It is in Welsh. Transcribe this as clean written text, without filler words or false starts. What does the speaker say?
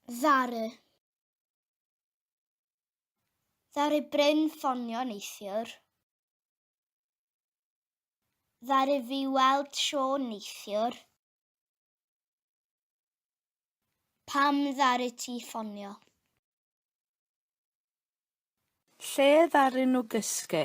Ddaru. Ddaru Bryn ffonio neithiwr. Ddaru fi weld Siôn neithiwr. Pam ddaru ti ffonio? Lle ddaru nhw gysgu?